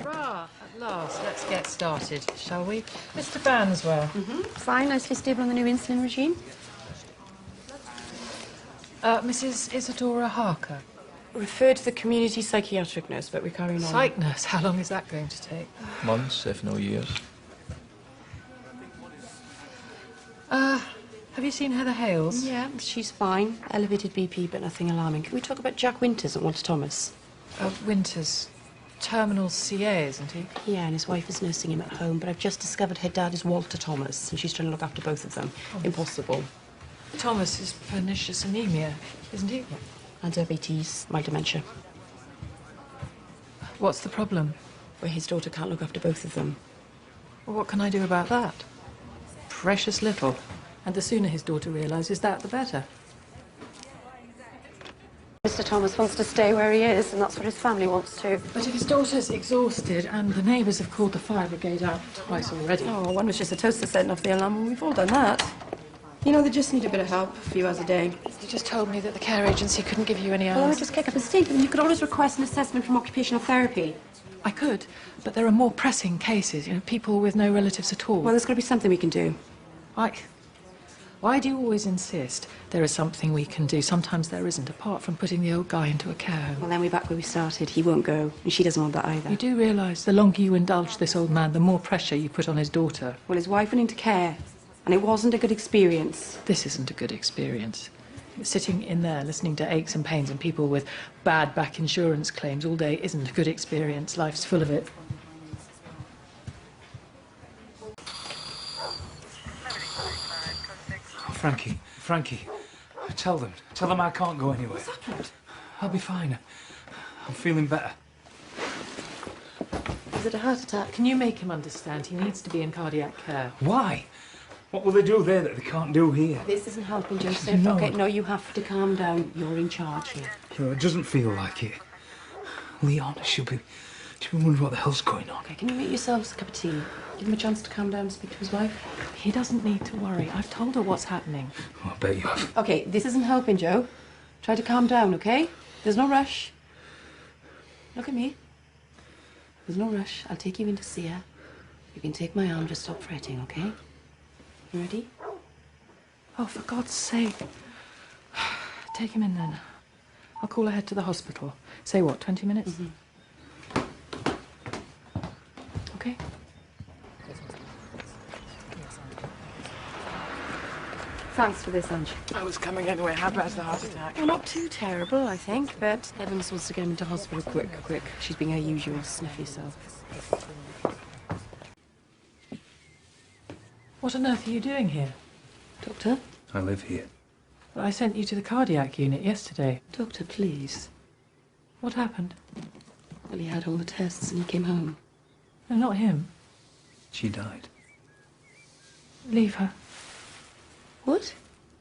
Hurrah! At last, let's get started, shall we? Mr. Banswell. Fine, nicely stable on the new insulin regime. Mrs. Isadora Harker. Referred to the community psychiatric nurse, but we're carrying on. Psych nurse, how long is that going to take? Months, if no years. Have you seen Heather Hales? Yeah, she's fine. Elevated BP, but nothing alarming. Can we talk about Jack Winters at Walter Thomas? Winters. Terminal CA, isn't he? Yeah, and his wife is nursing him at home, but I've just discovered her dad is Walter Thomas, and she's trying to look after both of them. Oh. Impossible. Thomas is pernicious anemia, isn't he? Yeah. And diabetes, mild dementia. What's the problem? Where his daughter can't look after both of them. Well, what can I do about that? Precious little. And the sooner his daughter realises that, the better. Mr. Thomas wants to stay where he is, and that's what his family wants too. But if his daughter's exhausted, and the neighbours have called the fire brigade out twice already... Oh, one was just a toaster setting off the alarm, and we've all done that. You know, they just need a bit of help, a few hours a day. You just told me that the care agency couldn't give you any hours. Oh, just kick up a stink. I mean, you could always request an assessment from occupational therapy. I could, but there are more pressing cases, you know, people with no relatives at all. Well, there's got to be something we can do. Why do you always insist there is something we can do? Sometimes there isn't, apart from putting the old guy into a care home. Well, then we're back where we started. He won't go, and she doesn't want that either. You do realise the longer you indulge this old man, the more pressure you put on his daughter. Well, his wife went into care, and it wasn't a good experience. This isn't a good experience. Sitting in there listening to aches and pains and people with bad back insurance claims all day isn't a good experience. Life's full of it. Frankie, tell them I can't go anywhere. What's happened? I'll be fine. I'm feeling better. Is it a heart attack? Can you make him understand? He needs to be in cardiac care. Why? What will they do there that they can't do here? This isn't helping, Joseph. No. Okay, no, you have to calm down. You're in charge here. No, it doesn't feel like it. Leon, she'll be wondering what the hell's going on. Okay, can you make yourselves a cup of tea? Give him a chance to calm down and speak to his wife. He doesn't need to worry. I've told her what's happening. Oh, I bet you have. Okay, this isn't helping, Joe. Try to calm down, okay? There's no rush. Look at me. There's no rush. I'll take you in to see her. You can take my arm, just stop fretting, okay? You ready? Oh, for God's sake. Take him in then. I'll call ahead to the hospital. Say what, 20 minutes? Okay. Thanks for this, Ange. I was coming anyway. How bad's the heart attack? Well, not too terrible, I think, but Evans wants to get him into hospital quick. She's being her usual sniffy self. What on earth are you doing here? Doctor? I live here. Well, I sent you to the cardiac unit yesterday. Doctor, please. What happened? Well, he had all the tests and he came home. No, not him. She died. Leave her. What?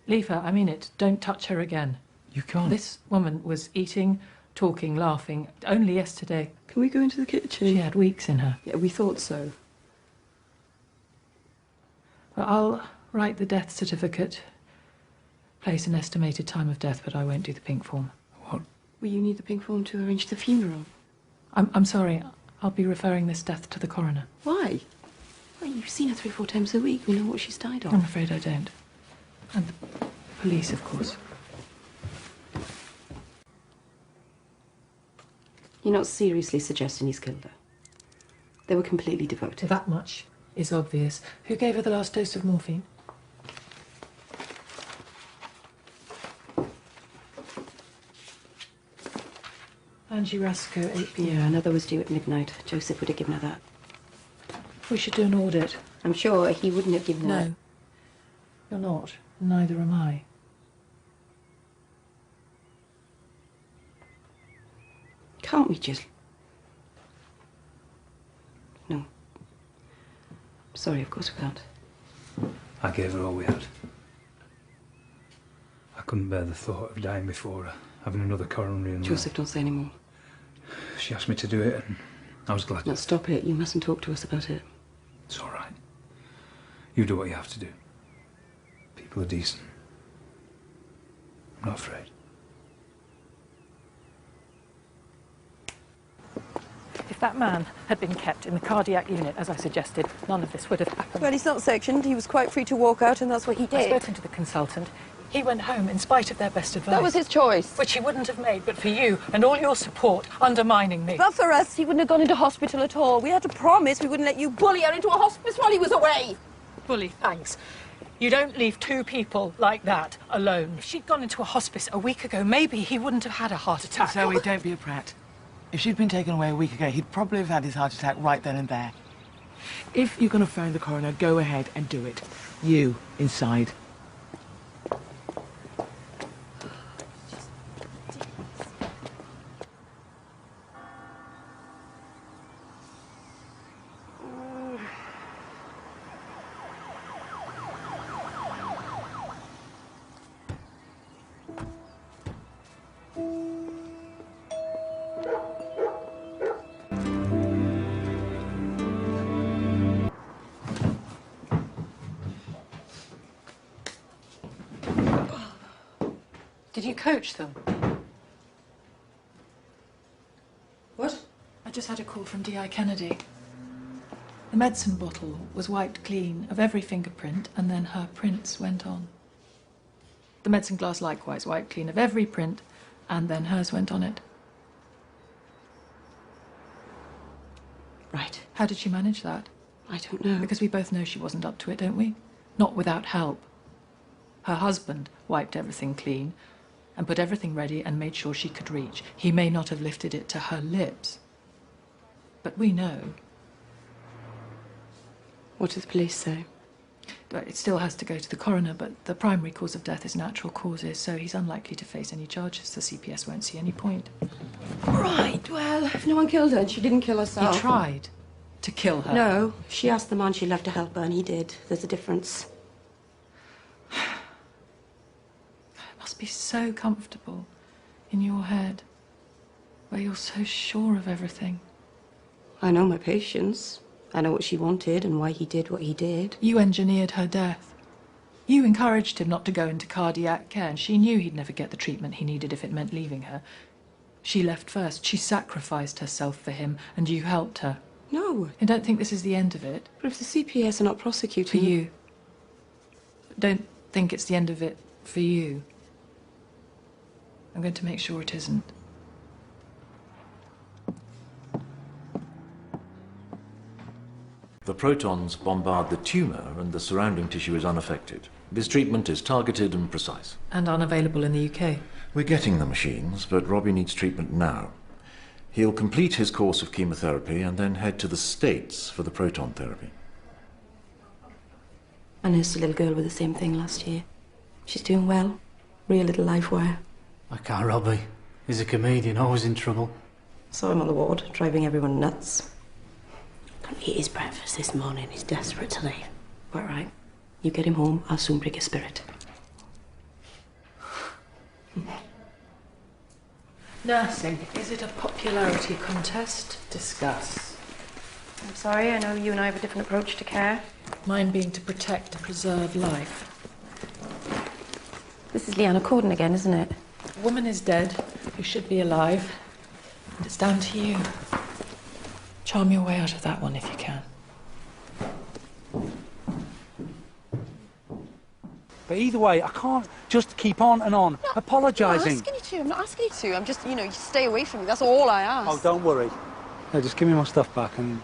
Leave her, I mean it. Don't touch her again. You can't. This woman was eating, talking, laughing, only yesterday. Can we go into the kitchen? She had weeks in her. Yeah, we thought so. Well, I'll write the death certificate, place an estimated time of death, but I won't do the pink form. What? Well, you need the pink form to arrange the funeral. I'm sorry. I'll be referring this death to the coroner. Why? Well, you've seen her 3 or 4 times a week. We know what she's died of. I'm afraid I don't. And the police, of course. You're not seriously suggesting he's killed her? They were completely devoted. That much is obvious. Who gave her the last dose of morphine? Angie Rasco, 8 p.m. Yeah, another was due at midnight. Joseph would have given her that. We should do an audit. I'm sure he wouldn't have given her that. No. You're not. Neither am I. Can't we just... No. Sorry, of course we can't. I gave her all we had. I couldn't bear the thought of dying before her, having another coronary and... Joseph, don't say any more. She asked me to do it and I was glad No, to. stop it. You mustn't talk to us about it. It's all right. You do what you have to do. People are decent. I'm not afraid. If that man had been kept in the cardiac unit, as I suggested, none of this would have happened. Well, he's not sectioned. He was quite free to walk out, and that's what he I've did. spoken to the consultant. He went home in spite of their best advice. That was his choice. Which he wouldn't have made, but for you and all your support undermining me. But for us, he wouldn't have gone into hospital at all. We had to promise we wouldn't let you bully her into a hospice while he was away. Bully, thanks. You don't leave two people like that alone. If she'd gone into a hospice a week ago, maybe he wouldn't have had a heart attack. Zoe, don't be a prat. If she'd been taken away a week ago, he'd probably have had his heart attack right then and there. If you're going to phone the coroner, go ahead and do it. You, inside. Did you coach them? What? I just had a call from D.I. Kennedy. The medicine bottle was wiped clean of every fingerprint, and then her prints went on. The medicine glass likewise wiped clean of every print, and then hers went on it. Right. How did she manage that? I don't know. Because we both know she wasn't up to it, don't we? Not without help. Her husband wiped everything clean and put everything ready and made sure she could reach. He may not have lifted it to her lips, but we know. What does the police say? It still has to go to the coroner, but the primary cause of death is natural causes, so he's unlikely to face any charges. The CPS won't see any point. Right, well, if no one killed her and she didn't kill herself... He tried to kill her. No, she asked the man she loved to help her, and he did. There's a difference. It must be so comfortable in your head, where you're so sure of everything. I know my patients. I know what she wanted and why he did what he did. You engineered her death. You encouraged him not to go into cardiac care, and she knew he'd never get the treatment he needed if it meant leaving her. She left first. She sacrificed herself for him, and you helped her. No. I don't think this is the end of it. But if the CPS are not For prosecuting... you. Don't think it's the end of it for you. I'm going to make sure it isn't. The protons bombard the tumour and the surrounding tissue is unaffected. This treatment is targeted and precise. And unavailable in the UK. We're getting the machines, but Robbie needs treatment now. He'll complete his course of chemotherapy and then head to the States for the proton therapy. I nursed a little girl with the same thing last year. She's doing well. Real little life wire. I can't, Robbie. He's a comedian, always in trouble. Saw him on the ward, driving everyone nuts. Couldn't eat his breakfast this morning. He's desperate to leave. Quite right. You get him home, I'll soon break his spirit. Nursing. Is it a popularity contest? Discuss. I'm sorry, I know you and I have a different approach to care. Mine being to protect and preserve life. This is Leanna Corden again, isn't it? A woman is dead who should be alive, and it's down to you. Charm your way out of that one if you can. But either way, I can't just keep on and on apologising. I'm not asking you to. I'm not asking you to. I'm just, you stay away from me. That's all I ask. Oh, don't worry. No, just give me my stuff back and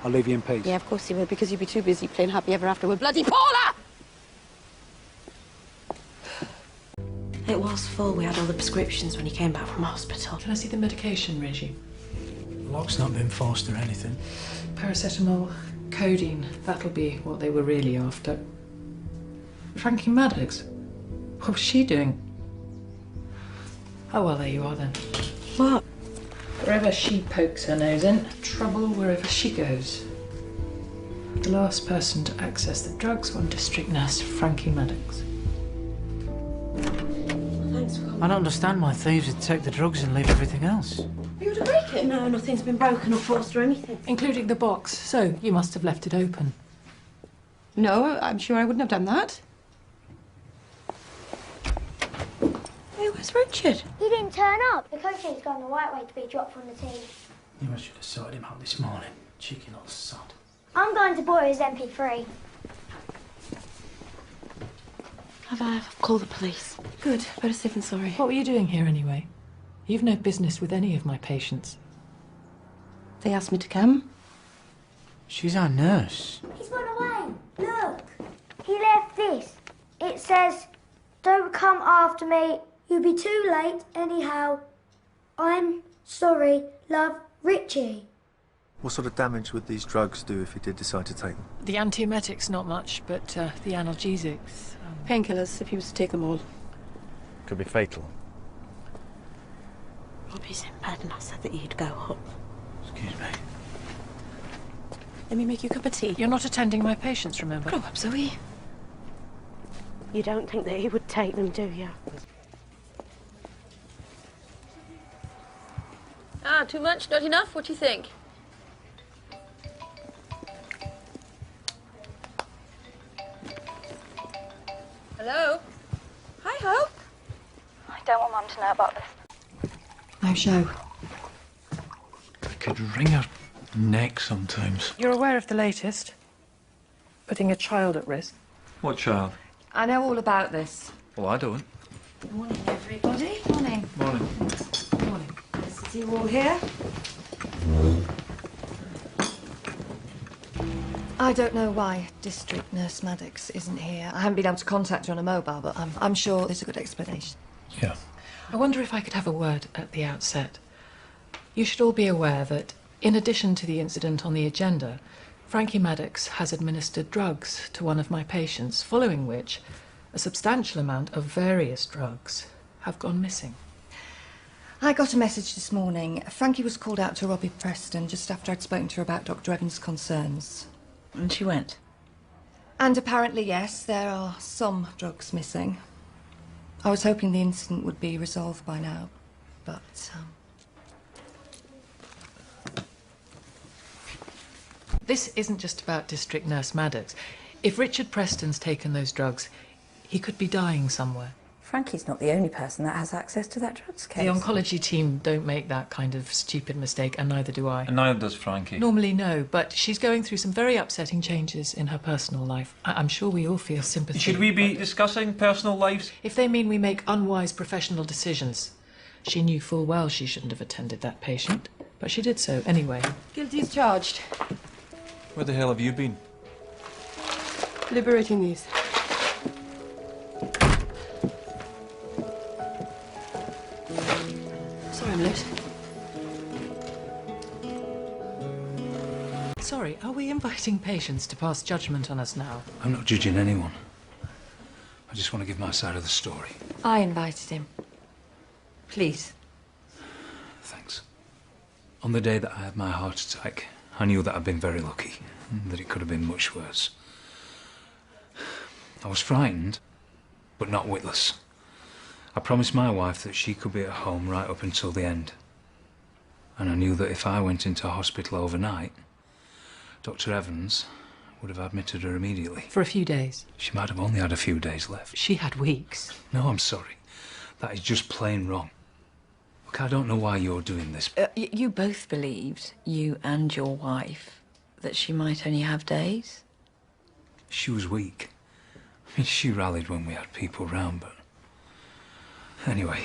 I'll leave you in peace. Yeah, of course you will, because you'd be too busy playing Happy Ever After with bloody Paula! It was full. We had all the prescriptions when he came back from hospital. Can I see the medication regime? Lock's not been forced or anything. Paracetamol, codeine. That'll be what they were really after. Frankie Maddox? What was she doing? Oh, well, there you are then. What? Wherever she pokes her nose in, trouble wherever she goes. The last person to access the drugs, one district nurse, Frankie Maddox. Thanks for coming. I don't understand why thieves would take the drugs and leave everything else. You would break it? No, nothing's been broken or forced or anything. Including the box, so you must have left it open. No, I'm sure I wouldn't have done that. Hey, where's Richard? He didn't turn up. The coach has gone the right way to be dropped from the team. You should have sorted him out this morning. Cheeky little sod. I'm going to borrow his MP3. I've called the police. Good. Better safe than sorry. What were you doing here anyway? You've no business with any of my patients. They asked me to come. She's our nurse. He's run away. Look. He left this. It says, "Don't come after me. You'll be too late anyhow. I'm sorry. Love, Richie." What sort of damage would these drugs do if he did decide to take them? The antiemetics, not much, but the analgesics. Painkillers, if he was to take them all. Could be fatal. Robbie's in bed and I said that you'd go up. Excuse me. Let me make you a cup of tea. You're not attending my patients, remember? Grow up, Zoe. You don't think that he would take them, do you? Ah, too much? Not enough? What do you think? Hello? Hi, Hope. I don't want Mum to know about this. No show. I could wring her neck sometimes. You're aware of the latest? Putting a child at risk. What child? I know all about this. Well, I don't. Morning, everybody. Morning. Morning. Morning. Nice to see you all here. I don't know why District Nurse Maddox isn't here. I haven't been able to contact her on a mobile, but I'm sure there's a good explanation. Yeah. I wonder if I could have a word at the outset. You should all be aware that, in addition to the incident on the agenda, Frankie Maddox has administered drugs to one of my patients, following which a substantial amount of various drugs have gone missing. I got a message this morning. Frankie was called out to Robbie Preston just after I'd spoken to her about Dr. Evans' concerns. And she went. And apparently, yes, there are some drugs missing. I was hoping the incident would be resolved by now, but... This isn't just about District Nurse Maddox. If Richard Preston's taken those drugs, he could be dying somewhere. Frankie's not the only person that has access to that drugs case. The oncology team don't make that kind of stupid mistake, and neither do I. And neither does Frankie. Normally, no, but she's going through some very upsetting changes in her personal life. I'm sure we all feel sympathy. Should we be discussing personal lives? If they mean we make unwise professional decisions. She knew full well she shouldn't have attended that patient, but she did so anyway. Guilty as charged. Where the hell have you been? Liberating these. Sorry I'm late. Sorry, are we inviting patients to pass judgment on us now? I'm not judging anyone. I just want to give my side of the story. I invited him. Please. Thanks. On the day that I had my heart attack, I knew that I'd been very lucky, that it could have been much worse. I was frightened, but not witless. I promised my wife that she could be at home right up until the end. And I knew that if I went into hospital overnight, Dr. Evans would have admitted her immediately. For a few days. She might have only had a few days left. She had weeks. No, I'm sorry. That is just plain wrong. Look, I don't know why you're doing this. You both believed, you and your wife, that she might only have days? She was weak. I mean, she rallied when we had people round, but... Anyway,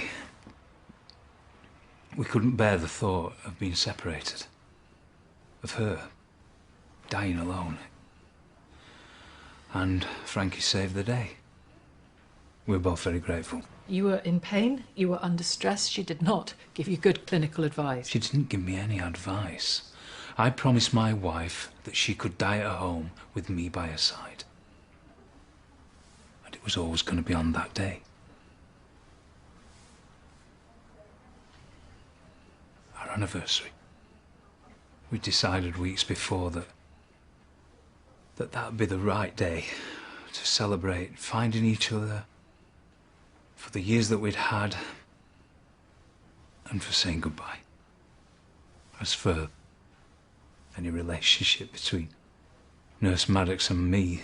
we couldn't bear the thought of being separated. Of her dying alone. And Frankie saved the day. We were both very grateful. You were in pain, you were under stress. She did not give you good clinical advice. She didn't give me any advice. I promised my wife that she could die at home with me by her side. And it was always going to be on that day. Our anniversary. We decided weeks before that would be the right day to celebrate finding each other, for the years that we'd had, and for saying goodbye. As for any relationship between Nurse Maddox and me,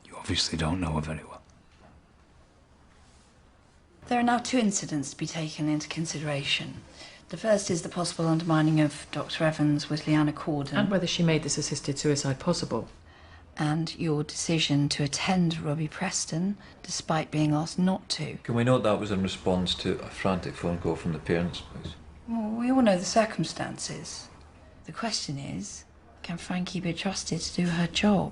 you obviously don't know her very well. There are now 2 incidents to be taken into consideration. The first is the possible undermining of Dr. Evans with Leanna Corden. And whether she made this assisted suicide possible. And your decision to attend Robbie Preston, despite being asked not to. Can we note that was in response to a frantic phone call from the parents, please? Well, we all know the circumstances. The question is, can Frankie be trusted to do her job?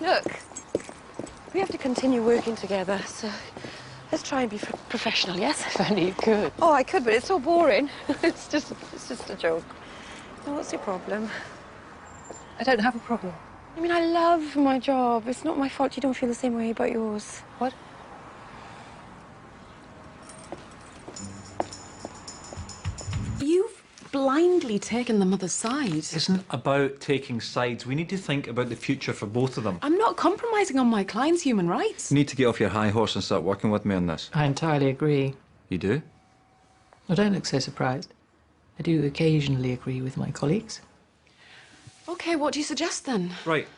Look, we have to continue working together, so let's try and be professional, yes? If only you could. Oh, I could, but it's so boring. It's just a joke. Now, what's your problem? I don't have a problem. I mean, I love my job. It's not my fault you don't feel the same way about yours. What? You've blindly taken the mother's side. It isn't about taking sides. We need to think about the future for both of them. I'm not compromising on my client's human rights. You need to get off your high horse and start working with me on this. I entirely agree. You do? I don't look so surprised. I do occasionally agree with my colleagues. OK, what do you suggest then? Right.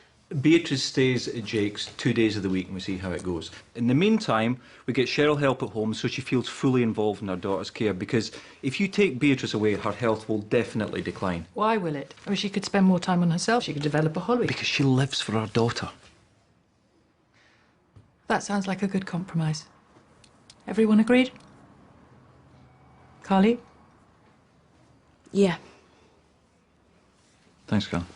Beatrice stays at Jake's 2 days of the week and we see how it goes. In the meantime, we get Cheryl help at home so she feels fully involved in her daughter's care, because if you take Beatrice away, her health will definitely decline. Why will it? I mean, she could spend more time on herself. She could develop a hobby. Because she lives for her daughter. That sounds like a good compromise. Everyone agreed? Carly? Yeah. Thanks, Carl.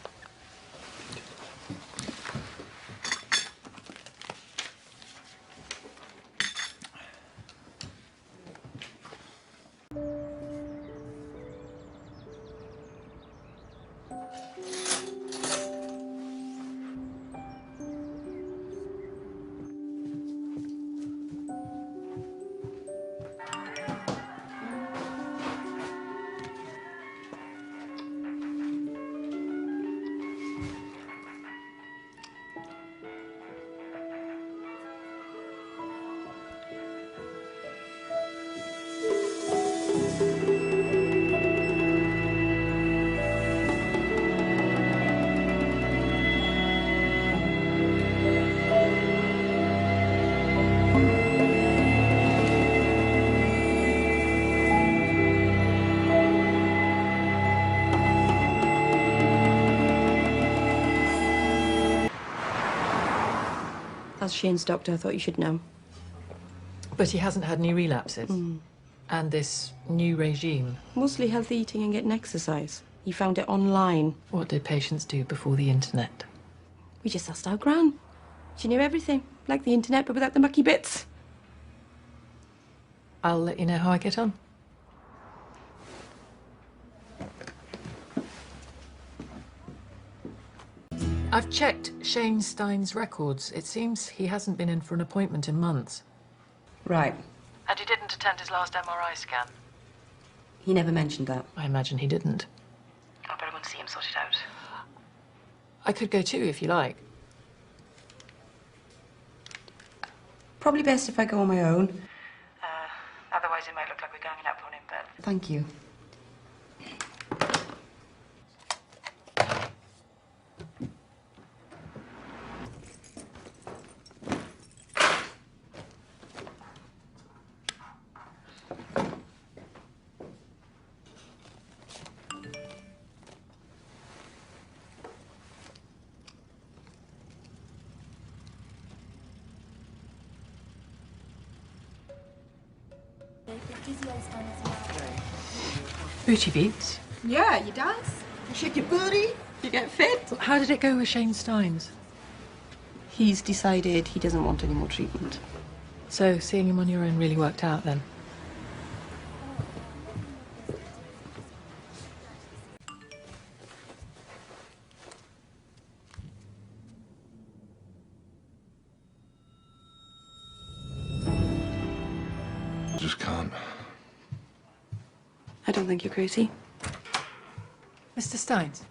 As Shane's doctor, I thought you should know. But he hasn't had any relapses. And this new regime. Mostly healthy eating and getting exercise. He found it online. What did patients do before the internet? We just asked our Gran. She knew everything, like the internet, but without the mucky bits. I'll let you know how I get on. I've checked Shane Stein's records. It seems he hasn't been in for an appointment in months. Right. And he didn't attend his last MRI scan. He never mentioned that. I imagine he didn't. I better go and see him sort it out. I could go too, if you like. Probably best if I go on my own. Otherwise it might look like we're ganging up on him, but... Thank you. Booty beats. Yeah, you dance, you shake your booty, you get fit. How did it go with Shane Stein's? He's decided he doesn't want any more treatment. So, seeing him on your own really worked out then? I just can't. I don't think you're crazy. Mr. Steins?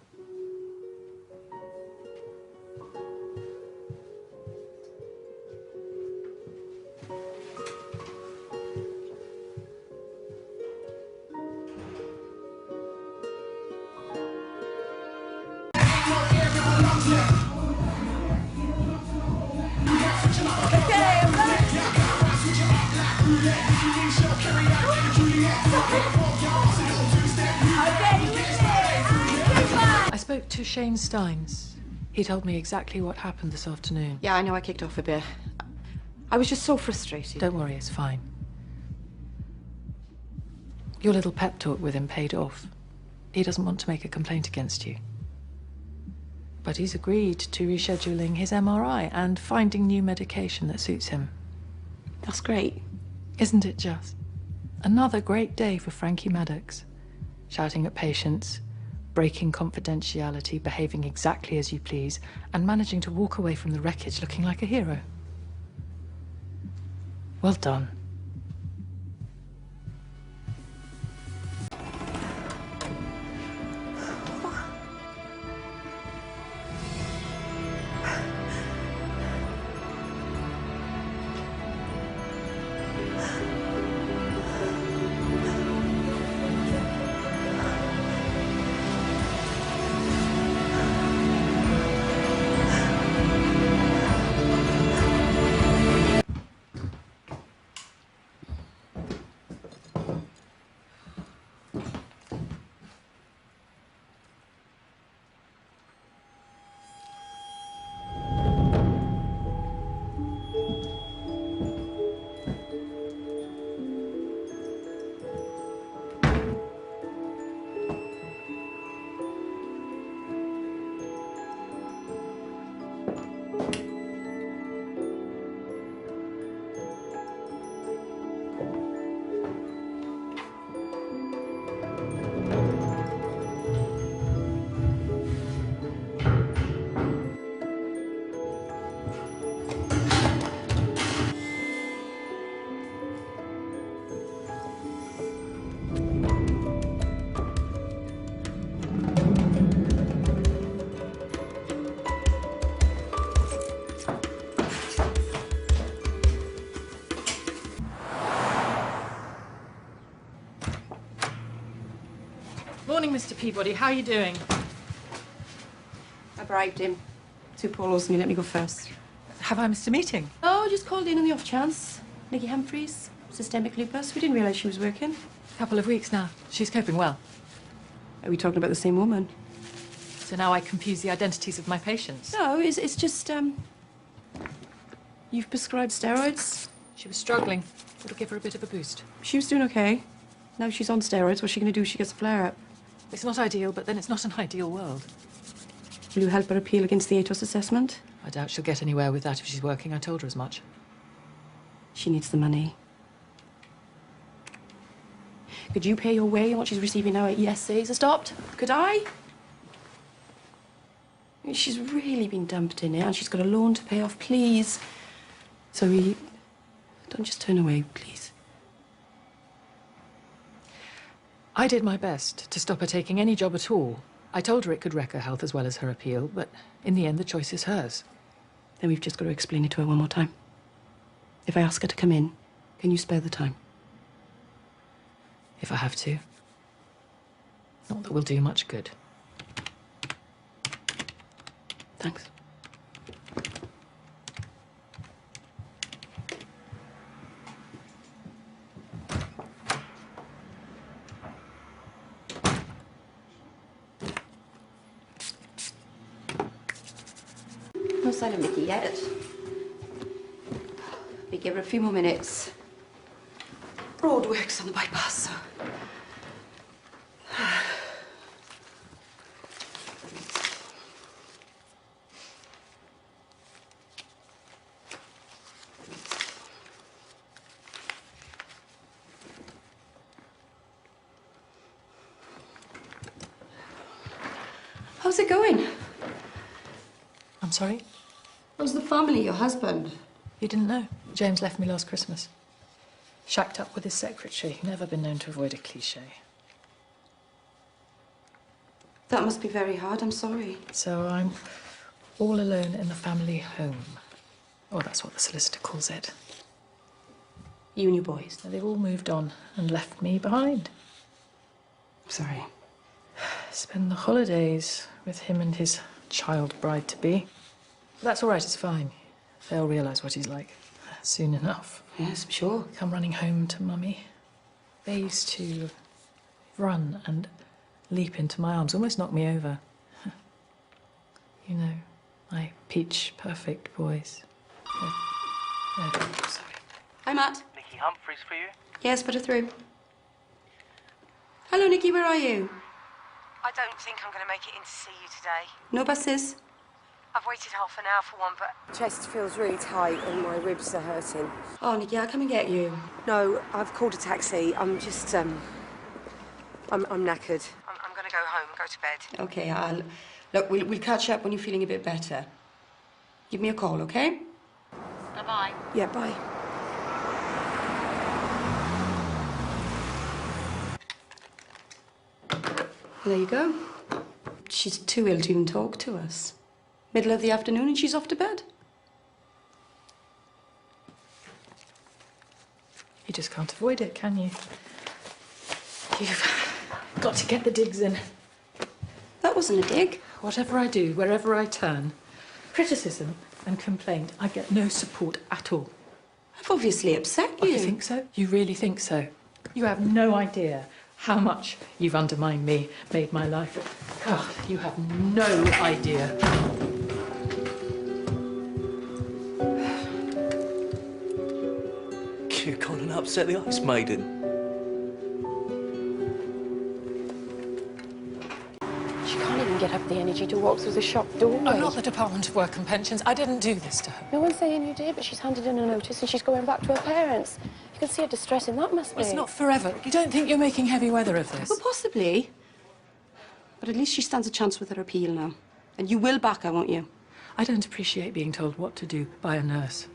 I spoke to Shane Steins. He told me exactly what happened this afternoon. Yeah, I know I kicked off a bit. I was just so frustrated. Don't worry, it's fine. Your little pep talk with him paid off. He doesn't want to make a complaint against you. But he's agreed to rescheduling his MRI and finding new medication that suits him. That's great. Isn't it just? Another great day for Frankie Maddox. Shouting at patients, breaking confidentiality, behaving exactly as you please, and managing to walk away from the wreckage looking like a hero. Well done. Morning, Mr. Peabody. How are you doing? I bribed him. 2 polos and he let me go first. Have I missed a meeting? Oh, just called in on the off chance. Nikki Humphreys, systemic lupus. We didn't realise she was working. A couple of weeks now. She's coping well. Are we talking about the same woman? So now I confuse the identities of my patients. No, it's just, you've prescribed steroids. She was struggling. It'll give her a bit of a boost. She was doing okay. Now she's on steroids. What's she going to do if she gets a flare-up? It's not ideal, but then it's not an ideal world. Will you help her appeal against the ATOS assessment? I doubt she'll get anywhere with that if she's working. I told her as much. She needs the money. Could you pay your way on what she's receiving now at ESAs are stopped? Could I? She's really been dumped in it, and she's got a loan to pay off. Please. Zoe, don't just turn away, please. I did my best to stop her taking any job at all. I told her it could wreck her health as well as her appeal, but in the end, the choice is hers. Then we've just got to explain it to her one more time. If I ask her to come in, can you spare the time? If I have to. Not that we'll do much good. Thanks. No sign of Mickey yet. We give her a few more minutes. Road works on the bypass, so... it going? I'm sorry? How's the family, your husband? You didn't know? James left me last Christmas. Shacked up with his secretary. Never been known to avoid a cliché. That must be very hard, I'm sorry. So I'm all alone in the family home. Oh, that's what the solicitor calls it. You and your boys? They've all moved on and left me behind. Sorry. Spend the holidays with him and his child bride-to-be. That's all right, it's fine. They'll realise what he's like soon enough. Yes, I'm sure. Come running home to Mummy. They used to run and leap into my arms, almost knock me over. You know, my peach perfect boys. Sorry. Hi, Matt. Nikki Humphreys for you? Yes, put her through. Hello, Nikki, where are you? I don't think I'm going to make it in to see you today. No buses? I've waited half an hour for one, but chest feels really tight and my ribs are hurting. Oh, Nikki, I'll come and get you. No, I've called a taxi. I'm just, I'm knackered. I'm going to go home and go to bed. Okay, Look, we'll catch up when you're feeling a bit better. Give me a call, okay? Bye-bye. Yeah, bye. There you go. She's too ill to even talk to us. Middle of the afternoon and she's off to bed. You just can't avoid it, can you? You've got to get the digs in. That wasn't a dig. Whatever I do, wherever I turn, criticism and complaint, I get no support at all. I've obviously upset you. Oh, you think so? You really think so? You have no idea how much you've undermined me, made my life... God, you have no idea. You've gone and upset the Ice Maiden. She can't even get up the energy to walk through the shop doorway. I'm not the Department of Work and Pensions. I didn't do this to her. No one's saying you did, but she's handed in a notice and she's going back to her parents. You can see her distressing that must be. It's not forever. You don't think you're making heavy weather of this? Well, possibly. But at least she stands a chance with her appeal now. And you will back her, won't you? I don't appreciate being told what to do by a nurse.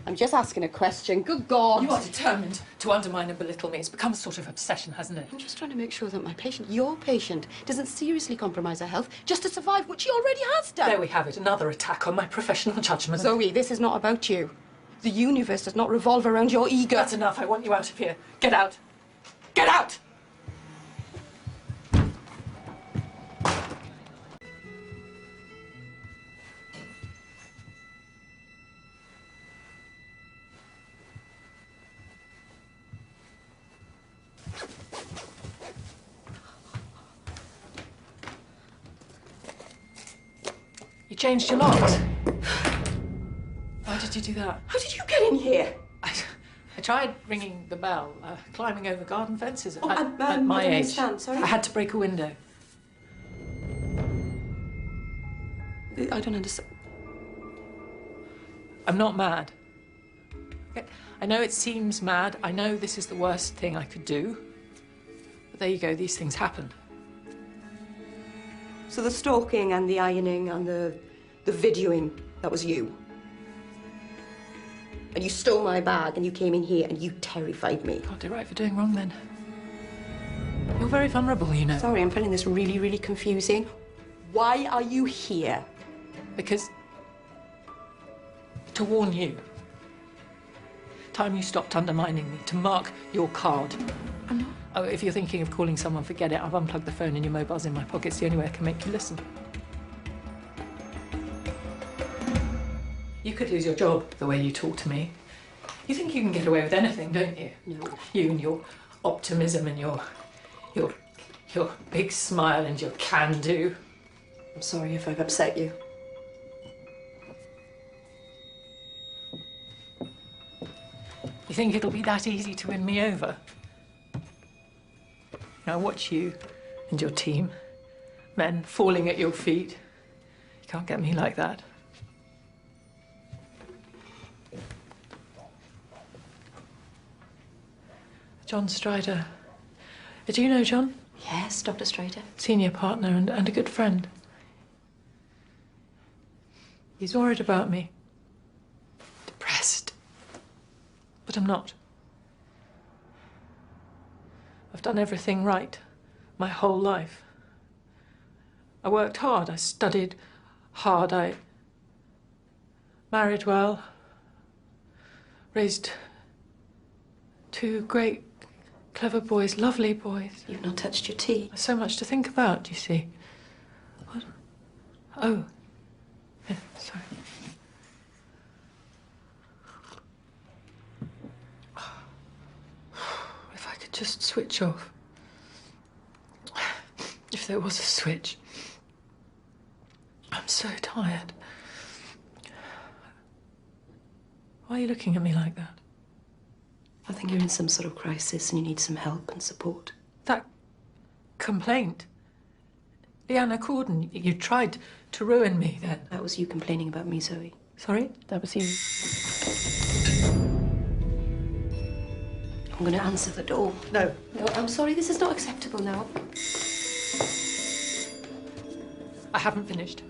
I'm just asking a question. Good God. You are determined to undermine and belittle me. It's become a sort of obsession, hasn't it? I'm just trying to make sure that my patient, your patient, doesn't seriously compromise her health just to survive, which she already has done. There we have it. Another attack on my professional judgment. Zoe, this is not about you. The universe does not revolve around your ego. That's enough. I want you out of here. Get out. Get out! You changed your locks. Why did you do that? How did you get in here? I tried ringing the bell, climbing over garden fences Oh, at my I don't age. understand, sorry. I had to break a window. I don't understand. I'm not mad. Okay? I know it seems mad. I know this is the worst thing I could do. But there you go, these things happen. So the stalking and the ironing and the videoing, that was you? And you stole my bag and you came in here and you terrified me. Can't do right for doing wrong then. You're very vulnerable, you know. Sorry, I'm finding this really, really confusing. Why are you here? Because... to warn you. Time you stopped undermining me, to mark your card. I'm not. Oh, if you're thinking of calling someone, forget it. I've unplugged the phone and your mobile's in my pocket. It's the only way I can make you listen. You could lose your job the way you talk to me. You think you can get away with anything, don't you? No. You and your optimism and your big smile and your can-do. I'm sorry if I've upset you. You think it'll be that easy to win me over? I watch you and your team, men falling at your feet. You can't get me like that. John Strider. Do you know John? Yes, Dr. Strader. Senior partner and a good friend. He's worried about me. Depressed. But I'm not. I've done everything right my whole life. I worked hard, I studied hard, I married well, raised 2 great, clever boys, lovely boys. You've not touched your tea. There's so much to think about, you see. What? Oh. Yeah, sorry. If I could just switch off. If there was a switch. I'm so tired. Why are you looking at me like that? I think you're in some sort of crisis and you need some help and support. That complaint. Leanna Corden, you tried to ruin me then. That was you complaining about me, Zoe. Sorry? That was you. I'm going to answer the door. No. No, I'm sorry, this is not acceptable now. I haven't finished.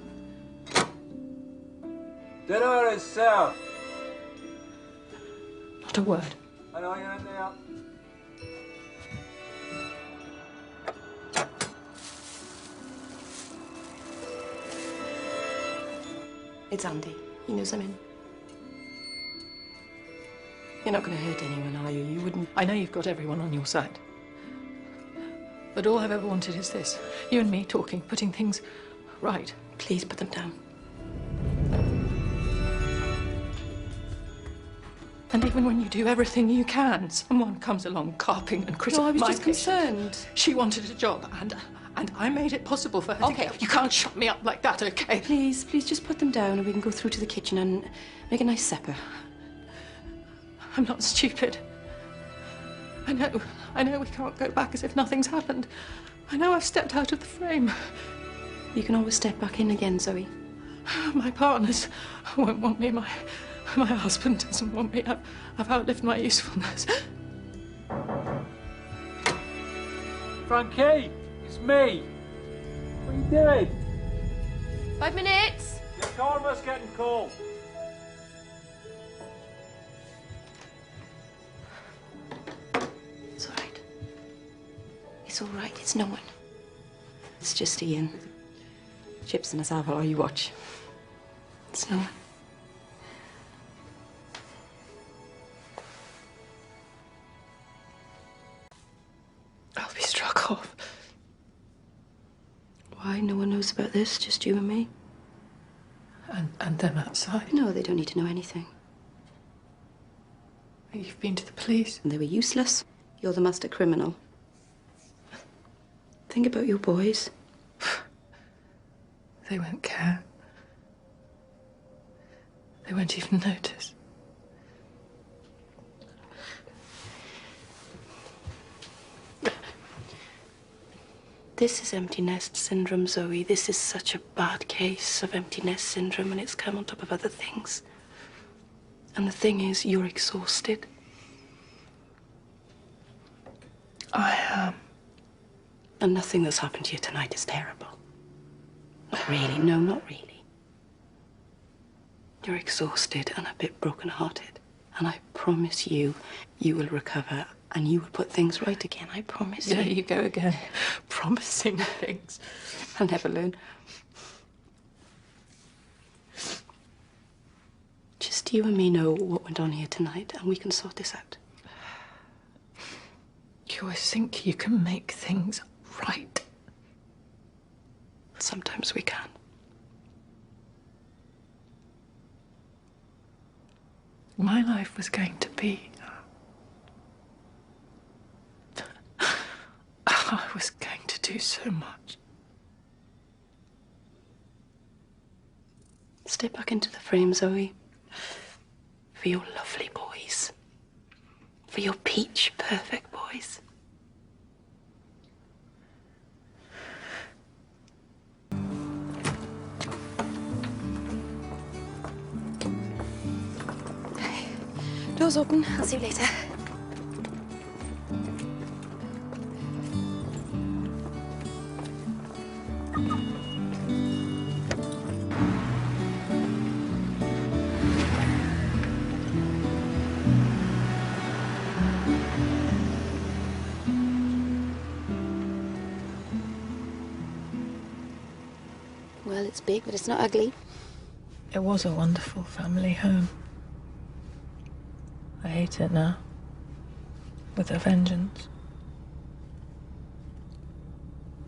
Dinner is served. Not a word. I know you're in there. It's Andy. He knows I'm in. You're not going to hurt anyone, are you? You wouldn't... I know you've got everyone on your side. But all I've ever wanted is this. You and me talking, putting things right. Please put them down. And even when you do everything you can, someone comes along carping and criticizing. No, I was just concerned. She wanted a job, and I made it possible for her. Okay. You can't shut me up like that, okay? Please just put them down and we can go through to the kitchen and make a nice supper. I'm not stupid. I know we can't go back as if nothing's happened. I know I've stepped out of the frame. You can always step back in again, Zoe. My partners won't want me. My husband doesn't want me. I've outlived my usefulness. Frankie, it's me. What are you doing? 5 minutes. Your korma's getting cold. It's all right. It's all right. It's no one. It's just Ian. Chips and a salad while you watch. It's no one. I'll be struck off. Why? No one knows about this, just you and me? And them outside. No, they don't need to know anything. You've been to the police. And they were useless. You're the master criminal. Think about your boys. They won't care. They won't even notice. This is empty nest syndrome, Zoe. This is such a bad case of empty nest syndrome, and it's come on top of other things. And the thing is, you're exhausted. I am. And nothing that's happened to you tonight is terrible. Not really. No, not really. You're exhausted and a bit broken-hearted. And I promise you, you will recover and you will put things right again. I promise you. There you go again. Promising things. I'll never learn. Just you and me know what went on here tonight, and we can sort this out. You always think you can make things right. Sometimes we can. My life was going to be... I was going to do so much. Step back into the frame, Zoe. For your lovely boys. For your peach perfect boys. Door's open. I'll see you later. Well, it's big, but it's not ugly. It was a wonderful family home. I hate it now. With a vengeance.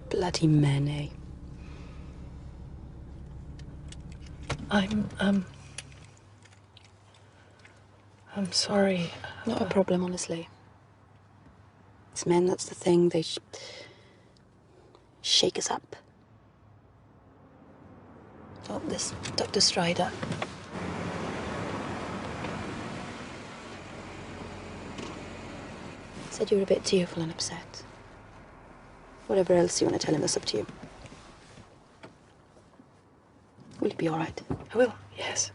Bloody men, eh? I'm sorry. Not a problem, honestly. It's men, that's the thing. They shake us up. Oh, this Dr. Strider. Said you were a bit tearful and upset. Whatever else you want to tell him, that's up to you. Will you be all right? I will, yes.